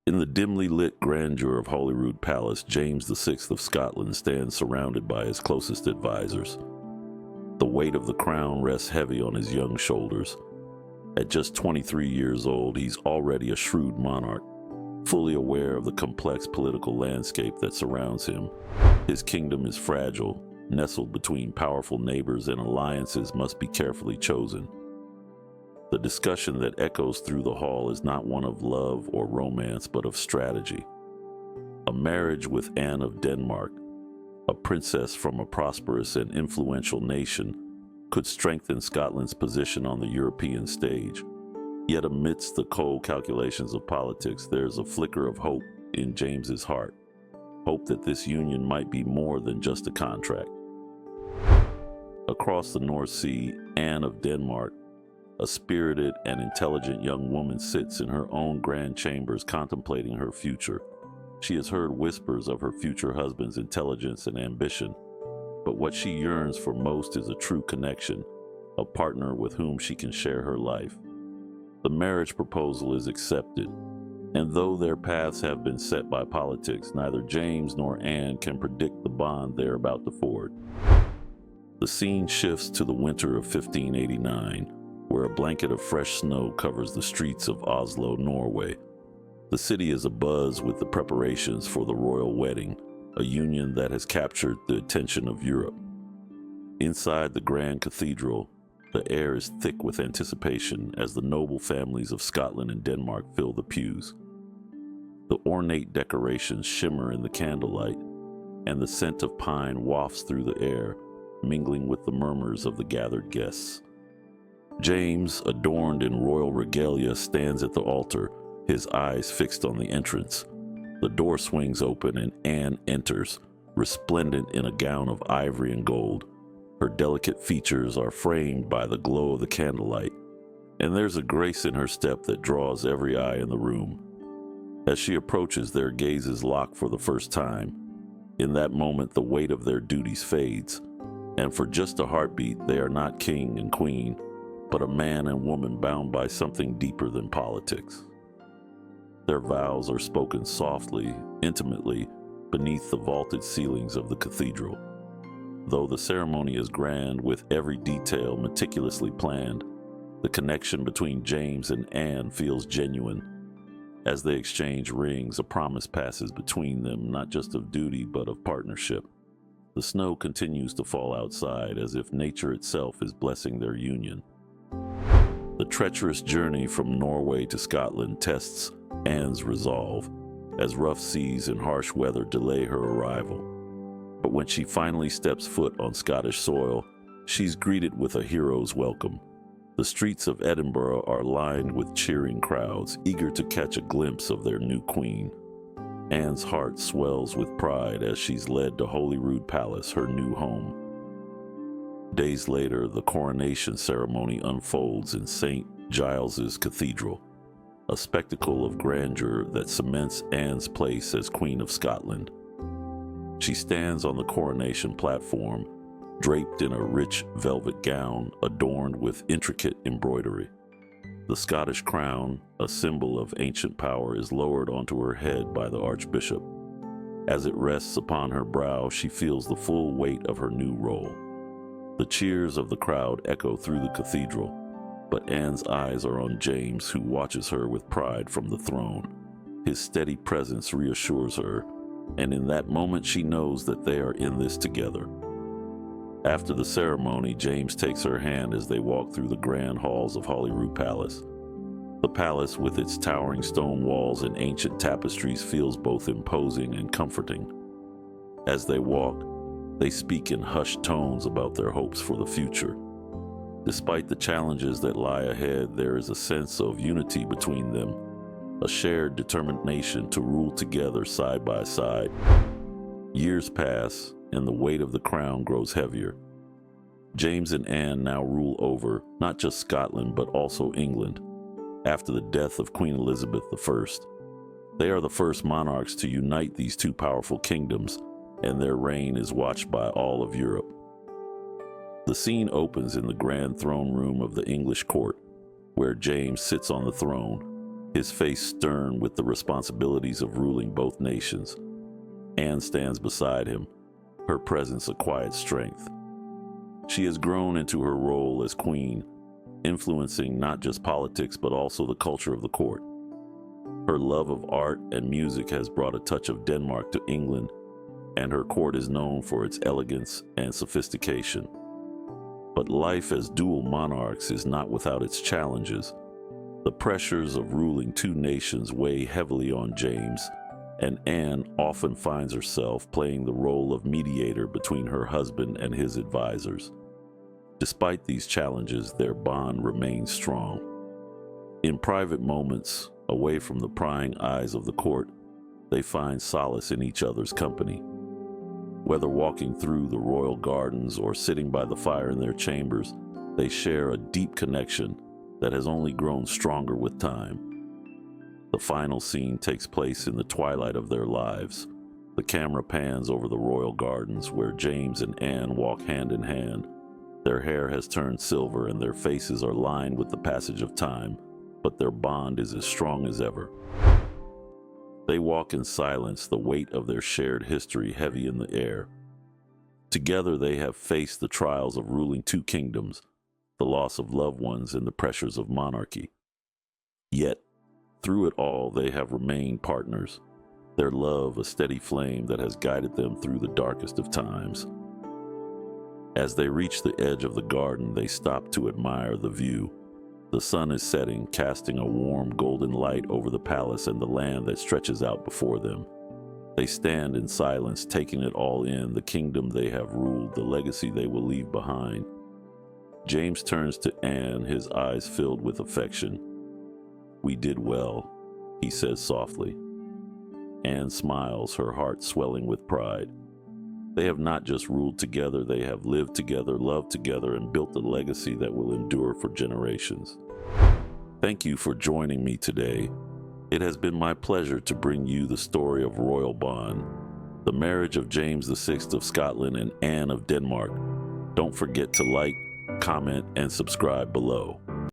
In the dimly lit grandeur of Holyrood Palace, James VI of Scotland stands surrounded by his closest advisors. The weight of the crown rests heavy on his young shoulders. At just 23 years old, he's already a shrewd monarch, fully aware of the complex political landscape that surrounds him. His kingdom is fragile, nestled between powerful neighbors, and alliances must be carefully chosen. The discussion that echoes through the hall is not one of love or romance, but of strategy. A marriage with Anne of Denmark, a princess from a prosperous and influential nation, could strengthen Scotland's position on the European stage. Yet amidst the cold calculations of politics, there's a flicker of hope in James's heart. Hope that this union might be more than just a contract. Across the North Sea, Anne of Denmark, a spirited and intelligent young woman, sits in her own grand chambers contemplating her future. She has heard whispers of her future husband's intelligence and ambition, but what she yearns for most is a true connection, a partner with whom she can share her life. The marriage proposal is accepted, and though their paths have been set by politics, neither James nor Anne can predict the bond they're about to forge. The scene shifts to the winter of 1589, where a blanket of fresh snow covers the streets of Oslo, Norway. The city is abuzz with the preparations for the royal wedding, a union that has captured the attention of Europe. Inside the grand cathedral, the air is thick with anticipation as the noble families of Scotland and Denmark fill the pews. The ornate decorations shimmer in the candlelight, and the scent of pine wafts through the air, mingling with the murmurs of the gathered guests. James, adorned in royal regalia, stands at the altar, his eyes fixed on the entrance. The door swings open and Anne enters, resplendent in a gown of ivory and gold. Her delicate features are framed by the glow of the candlelight, and there's a grace in her step that draws every eye in the room. As she approaches, their gazes lock for the first time. In that moment, the weight of their duties fades, and for just a heartbeat, they are not king and queen, but a man and woman bound by something deeper than politics. Their vows are spoken softly, intimately, beneath the vaulted ceilings of the cathedral. Though the ceremony is grand, with every detail meticulously planned, the connection between James and Anne feels genuine. As they exchange rings, a promise passes between them, not just of duty, but of partnership. The snow continues to fall outside, as if nature itself is blessing their union. The treacherous journey from Norway to Scotland tests Anne's resolve, as rough seas and harsh weather delay her arrival. But when she finally steps foot on Scottish soil, she's greeted with a hero's welcome. The streets of Edinburgh are lined with cheering crowds, eager to catch a glimpse of their new queen. Anne's heart swells with pride as she's led to Holyrood Palace, her new home. Days later, the coronation ceremony unfolds in St. Giles's Cathedral, a spectacle of grandeur that cements Anne's place as Queen of Scotland. She stands on the coronation platform, draped in a rich velvet gown adorned with intricate embroidery. The Scottish crown, a symbol of ancient power, is lowered onto her head by the Archbishop. As it rests upon her brow, she feels the full weight of her new role. The cheers of the crowd echo through the cathedral, but Anne's eyes are on James, who watches her with pride from the throne. His steady presence reassures her, and in that moment she knows that they are in this together. After the ceremony, James takes her hand as they walk through the grand halls of Holyrood Palace. The palace, with its towering stone walls and ancient tapestries, feels both imposing and comforting. As they walk, they speak in hushed tones about their hopes for the future. Despite the challenges that lie ahead, there is a sense of unity between them, a shared determination to rule together side by side. Years pass, and the weight of the crown grows heavier. James and Anne now rule over not just Scotland, but also England. After the death of Queen Elizabeth I, they are the first monarchs to unite these two powerful kingdoms, and their reign is watched by all of Europe. The scene opens in the grand throne room of the English court, where James sits on the throne, his face stern with the responsibilities of ruling both nations. Anne stands beside him, her presence a quiet strength. She has grown into her role as queen, influencing not just politics but also the culture of the court. Her love of art and music has brought a touch of Denmark to England, and her court is known for its elegance and sophistication. But life as dual monarchs is not without its challenges. The pressures of ruling two nations weigh heavily on James, and Anne often finds herself playing the role of mediator between her husband and his advisors. Despite these challenges, their bond remains strong. In private moments, away from the prying eyes of the court, they find solace in each other's company. Whether walking through the royal gardens or sitting by the fire in their chambers, they share a deep connection that has only grown stronger with time. The final scene takes place in the twilight of their lives. The camera pans over the royal gardens where James and Anne walk hand in hand. Their hair has turned silver and their faces are lined with the passage of time, but their bond is as strong as ever. They walk in silence, the weight of their shared history heavy in the air. Together they have faced the trials of ruling two kingdoms, the loss of loved ones and the pressures of monarchy. Yet, through it all, they have remained partners, their love a steady flame that has guided them through the darkest of times. As they reach the edge of the garden, they stop to admire the view. The sun is setting, casting a warm golden light over the palace and the land that stretches out before them. They stand in silence, taking it all in, the kingdom they have ruled, the legacy they will leave behind. James turns to Anne, his eyes filled with affection. "We did well," he says softly. Anne smiles, her heart swelling with pride. They have not just ruled together, they have lived together, loved together, and built a legacy that will endure for generations. Thank you for joining me today. It has been my pleasure to bring you the story of Royal Bond, the marriage of James VI of Scotland and Anne of Denmark. Don't forget to like, comment, and subscribe below.